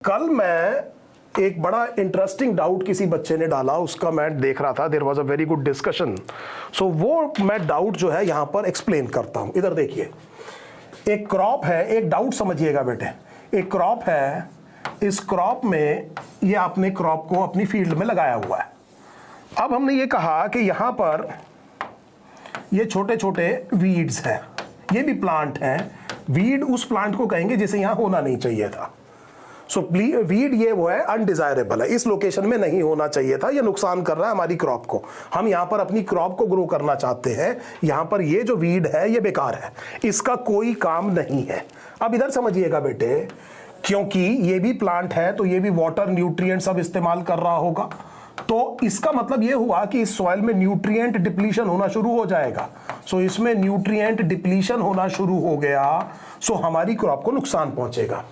कल मैं एक बड़ा इंटरेस्टिंग डाउट किसी बच्चे ने डाला, उसका मैं देख रहा था, there was a very good discussion. So वो मैं डाउट जो है यहां पर एक्सप्लेन करता हूं। इधर देखिए, एक क्रॉप है, एक डाउट समझिएगा बेटे। एक क्रॉप है, इस क्रॉप में ये आपने क्रॉप को अपनी फील्ड में लगाया हुआ है। अब हमने ये कहा कि यहां पर ये छोटे छोटे वीड्स हैं, ये भी प्लांट हैं। वीड उस प्लांट को कहेंगे जिसे यहां होना नहीं चाहिए था। सो वीड ये वो है, अनडिजायरेबल है, इस लोकेशन में नहीं होना चाहिए था, ये नुकसान कर रहा है हमारी क्रॉप को। हम यहाँ पर अपनी क्रॉप को ग्रो करना चाहते हैं, यहाँ पर ये जो वीड है ये बेकार है, इसका कोई काम नहीं है। अब इधर समझिएगा बेटे, क्योंकि ये भी प्लांट है तो ये भी वाटर न्यूट्रिएंट सब इस्तेमाल कर रहा होगा, तो इसका मतलब ये हुआ कि इस सॉइल में न्यूट्रिएंट डिप्लीशन होना शुरू हो जाएगा। सो इसमें न्यूट्रिएंट डिप्लीशन होना शुरू हो गया, सो हमारी क्रॉप को नुकसान पहुंचेगा।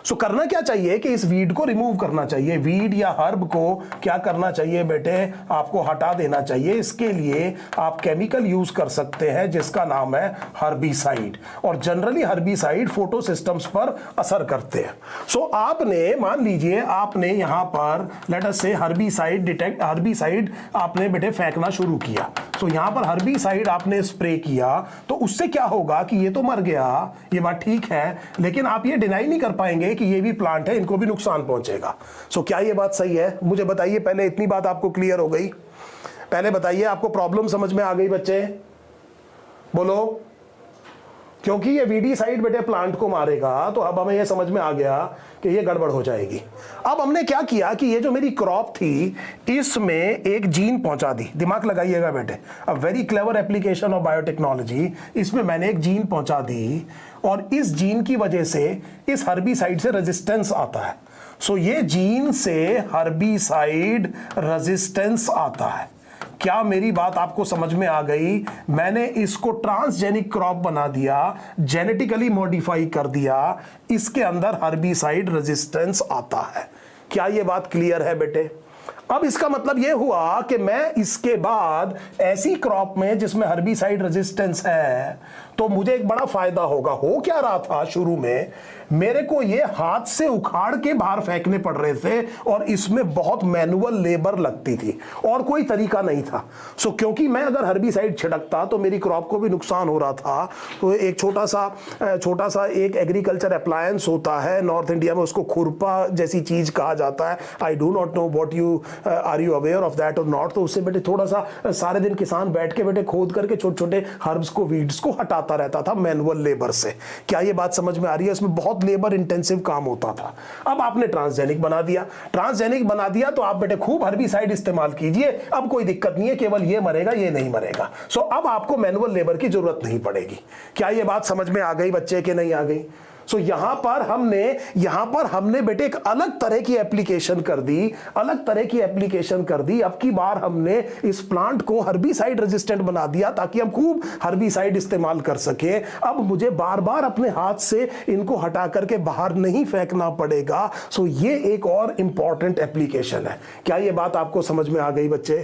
सो करना क्या चाहिए कि इस वीड को रिमूव करना चाहिए। वीड या हर्ब को क्या करना चाहिए बेटे, आपको हटा देना चाहिए। इसके लिए आप केमिकल यूज कर सकते हैं जिसका नाम है हर्बिसाइड, और जनरली हर्बिसाइड फोटो सिस्टम्स पर असर करते हैं। सो आपने मान लीजिए आपने यहां पर लेट अस से हर्बिसाइड आपने बेटे फेंकना शुरू किया। सो यहां पर हर्बिसाइड आपने स्प्रे किया तो उससे क्या होगा कि ये तो मर गया, ये बात ठीक है, लेकिन आप ये डिनाई नहीं कर पाएंगे कि ये भी प्लांट है, इनको भी नुकसान पहुंचेगा। सो क्या ये बात सही है? मुझे बताइए पहले, इतनी बात आपको क्लियर हो गई? पहले बताइए, आपको प्रॉब्लम समझ में आ गई बच्चे? बोलो। क्योंकि ये वीडीसाइड बेटे प्लांट को मारेगा, तो अब हमें ये समझ में आ गया कि ये गड़बड़ हो जाएगी। अब हमने क्या किया कि ये जो मेरी क्रॉप थी इसमें एक जीन पहुंचा दी। दिमाग लगाइएगा बेटे, a very clever application of biotechnology. इसमें मैंने एक जीन पहुंचा दी और इस जीन की वजह से इस हर्बिसाइड से रेजिस्टेंस आता है। सो ये जीन से हर्बिसाइड रेजिस्टेंस आता है। क्या मेरी बात आपको समझ में आ गई? मैंने इसको ट्रांसजेनिक क्रॉप बना दिया, जेनेटिकली मॉडिफाई कर दिया, इसके अंदर हर्बिसाइड रेजिस्टेंस आता है। क्या ये बात क्लियर है बेटे? अब इसका मतलब यह हुआ कि मैं इसके बाद ऐसी क्रॉप में जिसमें हर्बिसाइड रेजिस्टेंस है तो मुझे एक बड़ा फायदा होगा। हो क्या रहा था, शुरू में मेरे को ये हाथ से उखाड़ के बाहर फेंकने पड़ रहे थे और इसमें बहुत मैनुअल लेबर लगती थी और कोई तरीका नहीं था। सो क्योंकि मैं अगर हर्बिसाइड छिड़कता तो मेरी क्रॉप को भी नुकसान हो रहा था। तो एक छोटा सा एक एग्रीकल्चर अप्लायंस होता है, नॉर्थ इंडिया में उसको खुरपा जैसी चीज कहा जाता है। I do not know what you are you aware of that or not. तो उससे बेटे थोड़ा सा सारे दिन किसान बैठ के बेटे खोद करके छोटे छोटे हर्ब्स को, वीड्स को हटाता रहता था मैनुअल लेबर से। क्या ये बात समझ में आ रही है? इसमें बहुत लेबर इंटेंसिव काम होता था। अब आपने ट्रांसजेनिक बना दिया तो आप बेटे खूब हर्बिसाइड इस्तेमाल कीजिए, अब कोई दिक्कत नहीं है, केवल ये मरेगा, ये नहीं मरेगा। सो अब आपको मैनुअल लेबर की जरूरत नहीं पड़ेगी। क्या ये बात समझ में आ गई बच्चे के नहीं आ गई? सो यहां पर हमने बेटे एक अलग तरह की एप्लीकेशन कर दी। अब की बार हमने इस प्लांट को हर्बिसाइड रेजिस्टेंट बना दिया ताकि हम खूब हर्बिसाइड इस्तेमाल कर सके। अब मुझे बार बार अपने हाथ से इनको हटा करके बाहर नहीं फेंकना पड़ेगा। सो ये एक और इंपॉर्टेंट एप्लीकेशन है। क्या ये बात आपको समझ में आ गई बच्चे?